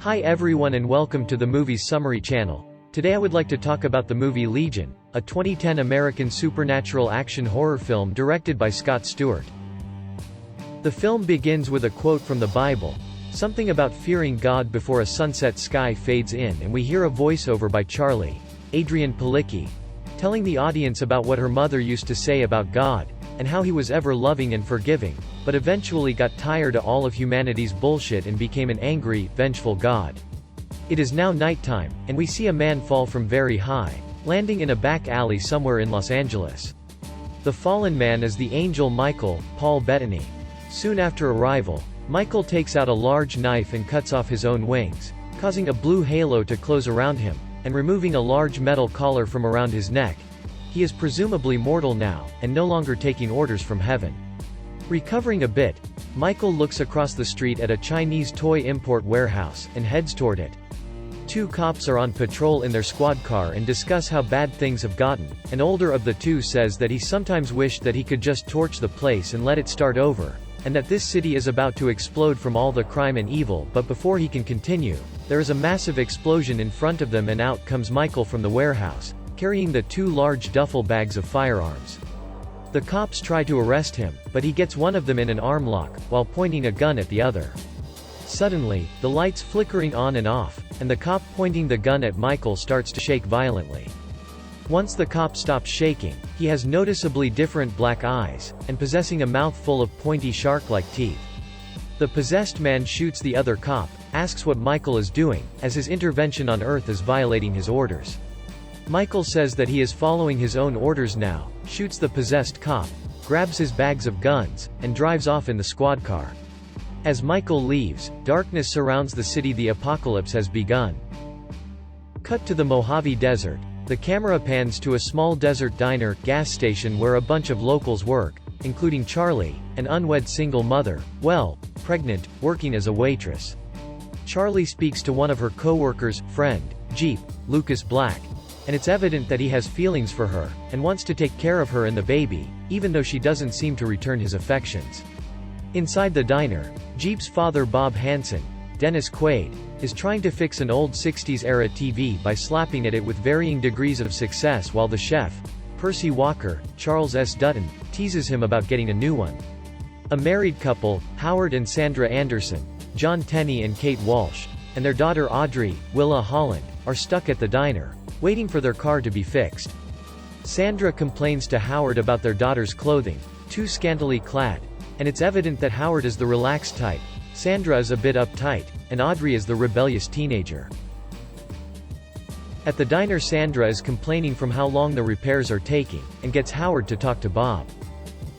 Hi everyone and welcome to the Movies Summary channel. Today I would like to talk about the movie Legion, a 2010 American supernatural action horror film directed by Scott Stewart. The film begins with a quote from the Bible, something about fearing God before a sunset sky fades in, and we hear a voiceover by Charlie, Adrian Palicki, telling the audience about what her mother used to say about God, and how he was ever loving and forgiving, but eventually got tired of all of humanity's bullshit and became an angry, vengeful God. It is now nighttime, and we see a man fall from very high, landing in a back alley somewhere in Los Angeles. The fallen man is the angel Michael, Paul Bettany. Soon after arrival, Michael takes out a large knife and cuts off his own wings, causing a blue halo to close around him, and removing a large metal collar from around his neck. He is presumably mortal now, and no longer taking orders from heaven. Recovering a bit, Michael looks across the street at a Chinese toy import warehouse, and heads toward it. Two cops are on patrol in their squad car and discuss how bad things have gotten. An older of the two says that he sometimes wished that he could just torch the place and let it start over, and that this city is about to explode from all the crime and evil, but before he can continue, there is a massive explosion in front of them and out comes Michael from the warehouse, carrying the two large duffel bags of firearms. The cops try to arrest him, but he gets one of them in an arm lock, while pointing a gun at the other. Suddenly, the lights flickering on and off, and the cop pointing the gun at Michael starts to shake violently. Once the cop stops shaking, he has noticeably different black eyes, and possessing a mouth full of pointy shark-like teeth. The possessed man shoots the other cop, asks what Michael is doing, as his intervention on Earth is violating his orders. Michael says that he is following his own orders now, shoots the possessed cop, grabs his bags of guns, and drives off in the squad car. As Michael leaves, darkness surrounds the city. The apocalypse has begun. Cut to the Mojave Desert. The camera pans to a small desert diner, gas station where a bunch of locals work, including Charlie, an unwed single mother, pregnant, working as a waitress. Charlie speaks to one of her co-workers, friend, Jeep, Lucas Black, and it's evident that he has feelings for her, and wants to take care of her and the baby, even though she doesn't seem to return his affections. Inside the diner, Jeep's father Bob Hanson, Dennis Quaid, is trying to fix an old 60s-era TV by slapping at it with varying degrees of success, while the chef, Percy Walker, Charles S. Dutton, teases him about getting a new one. A married couple, Howard and Sandra Anderson, John Tenney and Kate Walsh, and their daughter Audrey, Willa Holland, are stuck at the diner, waiting for their car to be fixed. Sandra complains to Howard about their daughter's clothing, too scantily clad, and it's evident that Howard is the relaxed type, Sandra is a bit uptight, and Audrey is the rebellious teenager. At the diner, Sandra is complaining from how long the repairs are taking, and gets Howard to talk to Bob.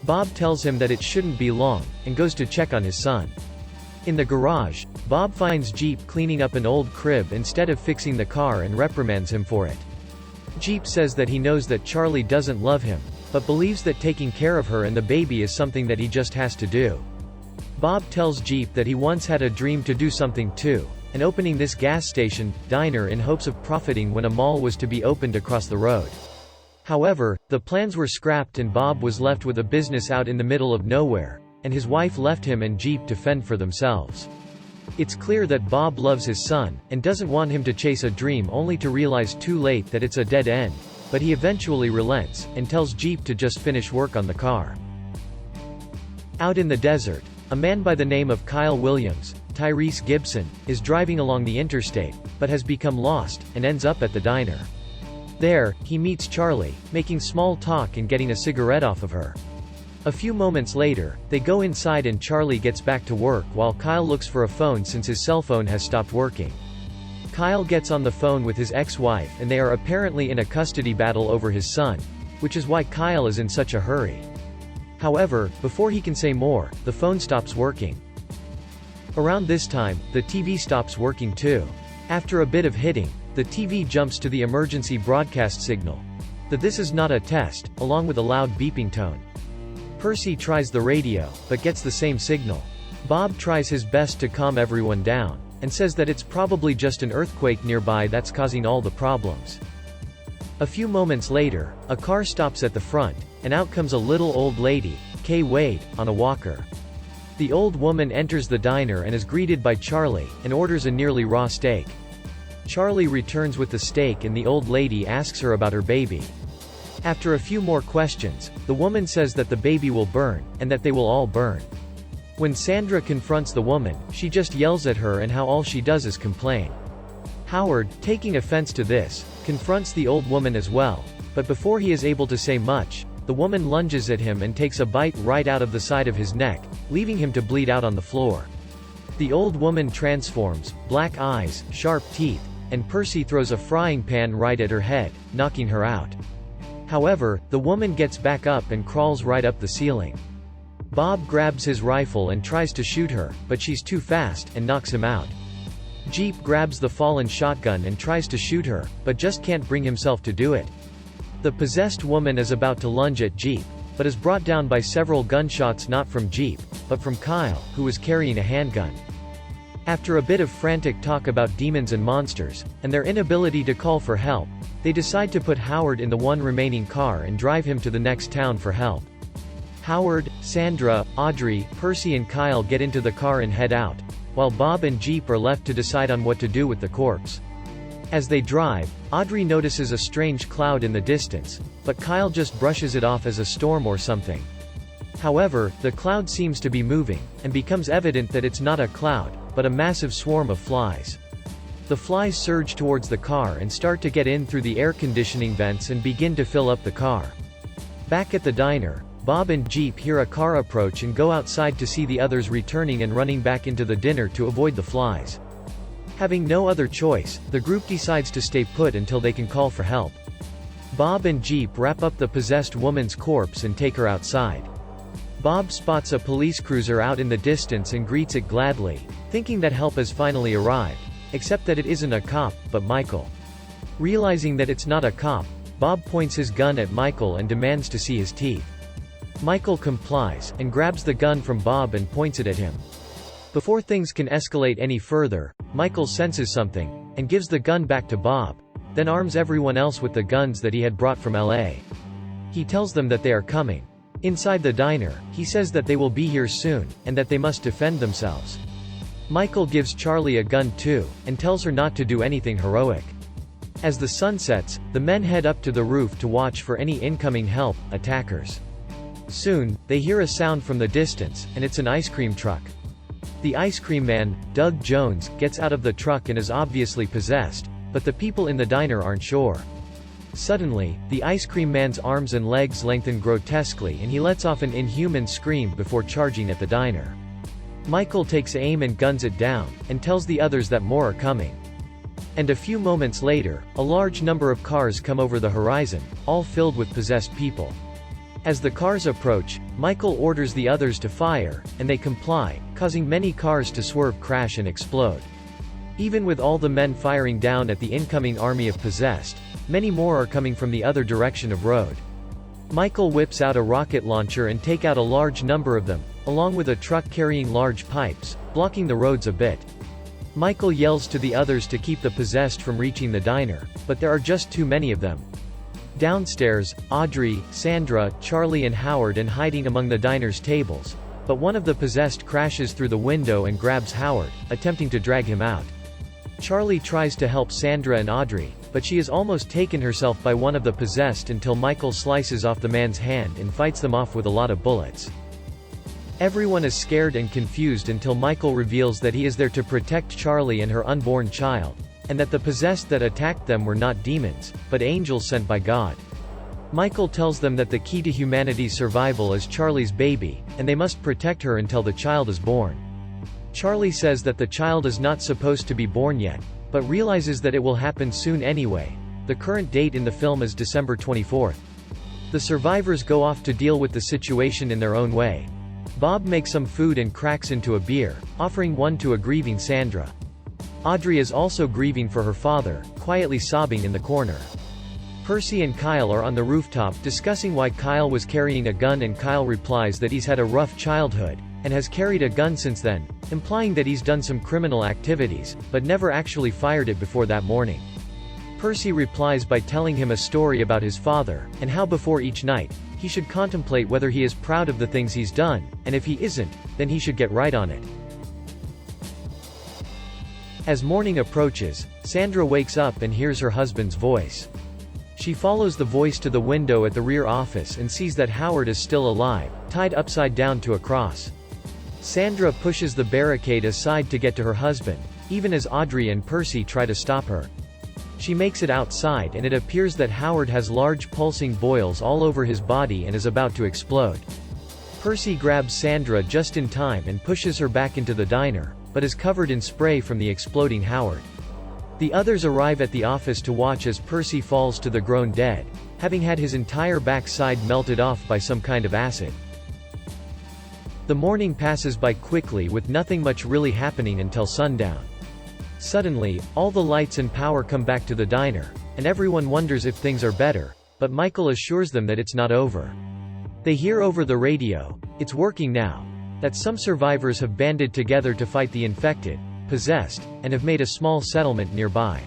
Bob tells him that it shouldn't be long, and goes to check on his son. In the garage, Bob finds Jeep cleaning up an old crib instead of fixing the car and reprimands him for it. Jeep says that he knows that Charlie doesn't love him, but believes that taking care of her and the baby is something that he just has to do. Bob tells Jeep that he once had a dream to do something too, and opening this gas station diner in hopes of profiting when a mall was to be opened across the road. However, the plans were scrapped and Bob was left with a business out in the middle of nowhere, and his wife left him and Jeep to fend for themselves. It's clear that Bob loves his son, and doesn't want him to chase a dream only to realize too late that it's a dead end, but he eventually relents, and tells Jeep to just finish work on the car. Out in the desert, a man by the name of Kyle Williams, Tyrese Gibson, is driving along the interstate, but has become lost, and ends up at the diner. There, he meets Charlie, making small talk and getting a cigarette off of her. A few moments later, they go inside and Charlie gets back to work while Kyle looks for a phone since his cell phone has stopped working. Kyle gets on the phone with his ex-wife and they are apparently in a custody battle over his son, which is why Kyle is in such a hurry. However, before he can say more, the phone stops working. Around this time, the TV stops working too. After a bit of hitting, the TV jumps to the emergency broadcast signal. This is not a test, along with a loud beeping tone. Percy tries the radio, but gets the same signal. Bob tries his best to calm everyone down, and says that it's probably just an earthquake nearby that's causing all the problems. A few moments later, a car stops at the front, and out comes a little old lady, Kay Wade, on a walker. The old woman enters the diner and is greeted by Charlie, and orders a nearly raw steak. Charlie returns with the steak and the old lady asks her about her baby. After a few more questions, the woman says that the baby will burn, and that they will all burn. When Sandra confronts the woman, she just yells at her and how all she does is complain. Howard, taking offense to this, confronts the old woman as well, but before he is able to say much, the woman lunges at him and takes a bite right out of the side of his neck, leaving him to bleed out on the floor. The old woman transforms, black eyes, sharp teeth, and Percy throws a frying pan right at her head, knocking her out. However, the woman gets back up and crawls right up the ceiling. Bob grabs his rifle and tries to shoot her, but she's too fast, and knocks him out. Jeep grabs the fallen shotgun and tries to shoot her, but just can't bring himself to do it. The possessed woman is about to lunge at Jeep, but is brought down by several gunshots not from Jeep, but from Kyle, who was carrying a handgun. After a bit of frantic talk about demons and monsters, and their inability to call for help, they decide to put Howard in the one remaining car and drive him to the next town for help. Howard, Sandra, Audrey, Percy and Kyle get into the car and head out, while Bob and Jeep are left to decide on what to do with the corpse. As they drive, Audrey notices a strange cloud in the distance, but Kyle just brushes it off as a storm or something. However, the cloud seems to be moving, and becomes evident that it's not a cloud, but a massive swarm of flies. The flies surge towards the car and start to get in through the air conditioning vents and begin to fill up the car. Back at the diner, Bob and Jeep hear a car approach and go outside to see the others returning and running back into the dinner to avoid the flies. Having no other choice, the group decides to stay put until they can call for help. Bob and Jeep wrap up the possessed woman's corpse and take her outside. Bob spots a police cruiser out in the distance and greets it gladly, thinking that help has finally arrived, except that it isn't a cop, but Michael. Realizing that it's not a cop, Bob points his gun at Michael and demands to see his teeth. Michael complies, and grabs the gun from Bob and points it at him. Before things can escalate any further, Michael senses something, and gives the gun back to Bob, then arms everyone else with the guns that he had brought from LA. He tells them that they are coming. Inside the diner, he says that they will be here soon, and that they must defend themselves. Michael gives Charlie a gun too, and tells her not to do anything heroic. As the sun sets, the men head up to the roof to watch for any incoming help, attackers. Soon, they hear a sound from the distance, and it's an ice cream truck. The ice cream man, Doug Jones, gets out of the truck and is obviously possessed, but the people in the diner aren't sure. Suddenly, the ice cream man's arms and legs lengthen grotesquely and he lets off an inhuman scream before charging at the diner. Michael takes aim and guns it down, and tells the others that more are coming. And a few moments later, a large number of cars come over the horizon, all filled with possessed people. As the cars approach, Michael orders the others to fire, and they comply, causing many cars to swerve, crash and explode. Even with all the men firing down at the incoming army of possessed, many more are coming from the other direction of road. Michael whips out a rocket launcher and take out a large number of them, along with a truck carrying large pipes, blocking the roads a bit. Michael yells to the others to keep the possessed from reaching the diner, but there are just too many of them. Downstairs, Audrey, Sandra, Charlie and Howard are hiding among the diner's tables, but one of the possessed crashes through the window and grabs Howard, attempting to drag him out. Charlie tries to help Sandra and Audrey, but she is almost taken herself by one of the possessed until Michael slices off the man's hand and fights them off with a lot of bullets. Everyone is scared and confused until Michael reveals that he is there to protect Charlie and her unborn child, and that the possessed that attacked them were not demons, but angels sent by God. Michael tells them that the key to humanity's survival is Charlie's baby, and they must protect her until the child is born. Charlie says that the child is not supposed to be born yet, but realizes that it will happen soon anyway. The current date in the film is December 24th. The survivors go off to deal with the situation in their own way. Bob makes some food and cracks into a beer, offering one to a grieving Sandra. Audrey is also grieving for her father, quietly sobbing in the corner. Percy and Kyle are on the rooftop discussing why Kyle was carrying a gun, and Kyle replies that he's had a rough childhood, and has carried a gun since then, implying that he's done some criminal activities, but never actually fired it before that morning. Percy replies by telling him a story about his father, and how before each night, he should contemplate whether he is proud of the things he's done, and if he isn't, then he should get right on it. As morning approaches, Sandra wakes up and hears her husband's voice. She follows the voice to the window at the rear office and sees that Howard is still alive, tied upside down to a cross. Sandra pushes the barricade aside to get to her husband, even as Audrey and Percy try to stop her. She makes it outside and it appears that Howard has large pulsing boils all over his body and is about to explode. Percy grabs Sandra just in time and pushes her back into the diner, but is covered in spray from the exploding Howard. The others arrive at the office to watch as Percy falls to the grown dead, having had his entire backside melted off by some kind of acid. The morning passes by quickly with nothing much really happening until sundown. Suddenly, all the lights and power come back to the diner, and everyone wonders if things are better, but Michael assures them that it's not over. They hear over the radio, "It's working now," that some survivors have banded together to fight the infected, possessed, and have made a small settlement nearby.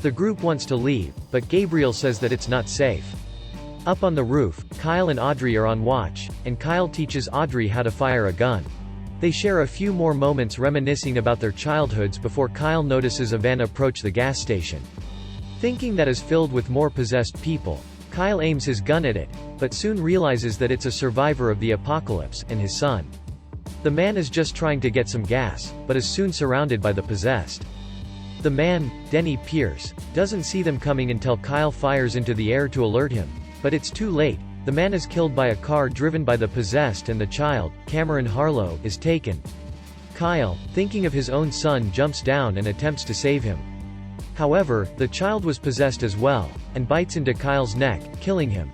The group wants to leave, but Gabriel says that it's not safe. Up on the roof, Kyle and Audrey are on watch, and Kyle teaches Audrey how to fire a gun. They share a few more moments reminiscing about their childhoods before Kyle notices a van approach the gas station. Thinking that is filled with more possessed people, Kyle aims his gun at it, but soon realizes that it's a survivor of the apocalypse, and his son. The man is just trying to get some gas, but is soon surrounded by the possessed. The man, Denny Pierce, doesn't see them coming until Kyle fires into the air to alert him, but it's too late. The man is killed by a car driven by the possessed and the child, Cameron Harlow, is taken. Kyle, thinking of his own son, jumps down and attempts to save him. However, the child was possessed as well, and bites into Kyle's neck, killing him.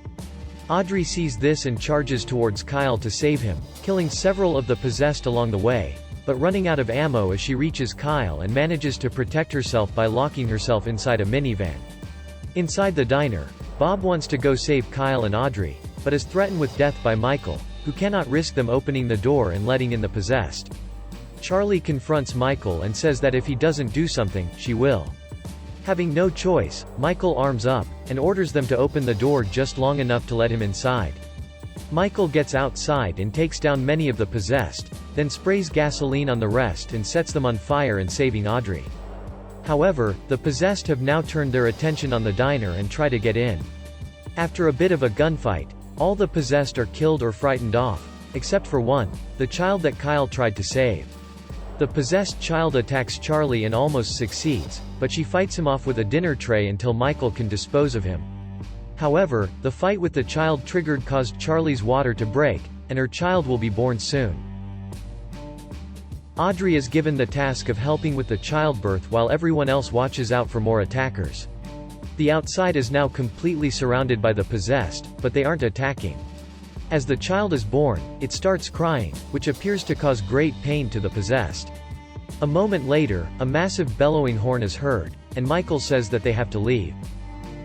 Audrey sees this and charges towards Kyle to save him, killing several of the possessed along the way, but running out of ammo as she reaches Kyle and manages to protect herself by locking herself inside a minivan. Inside the diner, Bob wants to go save Kyle and Audrey, but is threatened with death by Michael, who cannot risk them opening the door and letting in the possessed. Charlie confronts Michael and says that if he doesn't do something, she will. Having no choice, Michael arms up, and orders them to open the door just long enough to let him inside. Michael gets outside and takes down many of the possessed, then sprays gasoline on the rest and sets them on fire and saving Audrey. However, the possessed have now turned their attention on the diner and try to get in. After a bit of a gunfight, all the possessed are killed or frightened off, except for one, the child that Kyle tried to save. The possessed child attacks Charlie and almost succeeds, but she fights him off with a dinner tray until Michael can dispose of him. However, the fight with the child triggered caused Charlie's water to break, and her child will be born soon. Audrey is given the task of helping with the childbirth while everyone else watches out for more attackers. The outside is now completely surrounded by the possessed, but they aren't attacking. As the child is born, it starts crying, which appears to cause great pain to the possessed. A moment later, a massive bellowing horn is heard, and Michael says that they have to leave.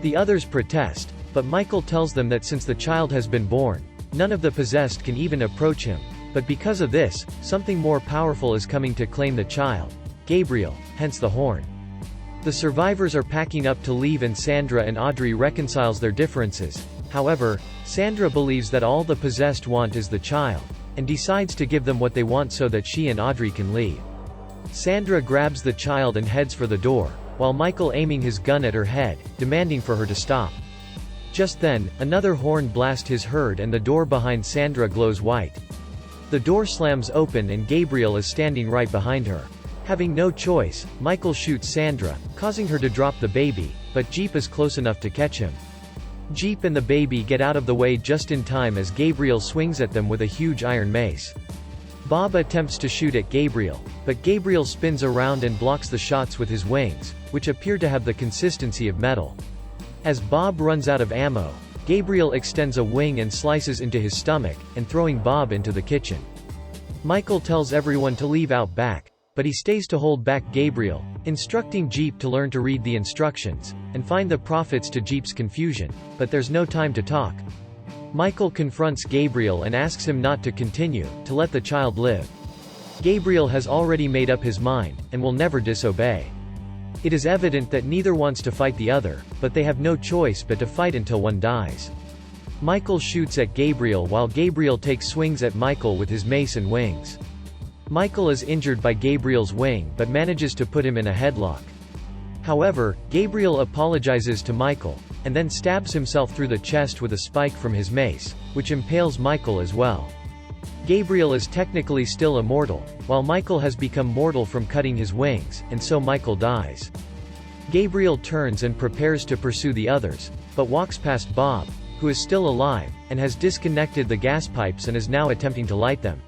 The others protest, but Michael tells them that since the child has been born, none of the possessed can even approach him, but because of this, something more powerful is coming to claim the child, Gabriel, hence the horn. The survivors are packing up to leave and Sandra and Audrey reconciles their differences. However, Sandra believes that all the possessed want is the child, and decides to give them what they want so that she and Audrey can leave. Sandra grabs the child and heads for the door, while Michael aiming his gun at her head, demanding for her to stop. Just then, another horn blast is heard and the door behind Sandra glows white. The door slams open and Gabriel is standing right behind her. Having no choice, Michael shoots Sandra, causing her to drop the baby, but Jeep is close enough to catch him. Jeep and the baby get out of the way just in time as Gabriel swings at them with a huge iron mace. Bob attempts to shoot at Gabriel, but Gabriel spins around and blocks the shots with his wings, which appear to have the consistency of metal. As Bob runs out of ammo, Gabriel extends a wing and slices into his stomach, and throwing Bob into the kitchen. Michael tells everyone to leave out back, but he stays to hold back Gabriel, instructing Jeep to learn to read the instructions, and find the profits to Jeep's confusion, but there's no time to talk. Michael confronts Gabriel and asks him not to continue, to let the child live. Gabriel has already made up his mind, and will never disobey. It is evident that neither wants to fight the other, but they have no choice but to fight until one dies. Michael shoots at Gabriel while Gabriel takes swings at Michael with his mace and wings. Michael is injured by Gabriel's wing but manages to put him in a headlock. However, Gabriel apologizes to Michael, and then stabs himself through the chest with a spike from his mace, which impales Michael as well. Gabriel is technically still immortal, while Michael has become mortal from cutting his wings, and so Michael dies. Gabriel turns and prepares to pursue the others, but walks past Bob, who is still alive, and has disconnected the gas pipes and is now attempting to light them.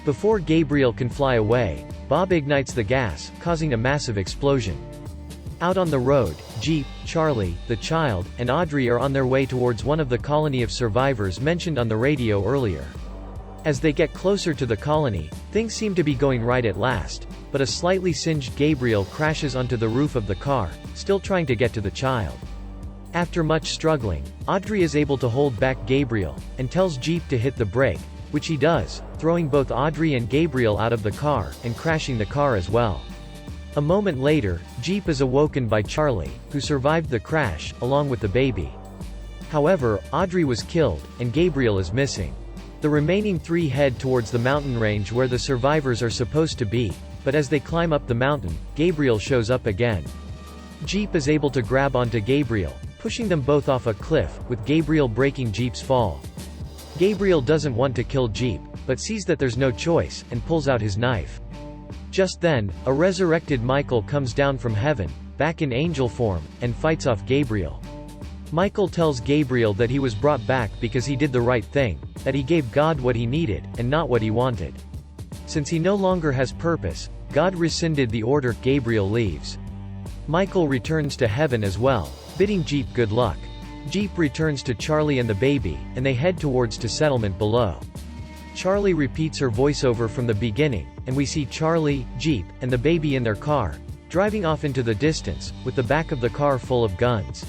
Before Gabriel can fly away, Bob ignites the gas, causing a massive explosion. Out on the road, Jeep, Charlie, the child, and Audrey are on their way towards one of the colony of survivors mentioned on the radio earlier. As they get closer to the colony, things seem to be going right at last, but a slightly singed Gabriel crashes onto the roof of the car, still trying to get to the child. After much struggling, Audrey is able to hold back Gabriel, and tells Jeep to hit the brake, which he does, throwing both Audrey and Gabriel out of the car, and crashing the car as well. A moment later, Jeep is awoken by Charlie, who survived the crash, along with the baby. However, Audrey was killed, and Gabriel is missing. The remaining three head towards the mountain range where the survivors are supposed to be, but as they climb up the mountain, Gabriel shows up again. Jeep is able to grab onto Gabriel, pushing them both off a cliff, with Gabriel breaking Jeep's fall. Gabriel doesn't want to kill Jeep, but sees that there's no choice, and pulls out his knife. Just then, a resurrected Michael comes down from heaven, back in angel form, and fights off Gabriel. Michael tells Gabriel that he was brought back because he did the right thing, that he gave God what he needed, and not what he wanted. Since he no longer has purpose, God rescinded the order. Gabriel leaves. Michael returns to heaven as well, bidding Jeep good luck. Jeep returns to Charlie and the baby, and they head towards to settlement below. Charlie repeats her voiceover from the beginning, and we see Charlie, Jeep, and the baby in their car, driving off into the distance, with the back of the car full of guns.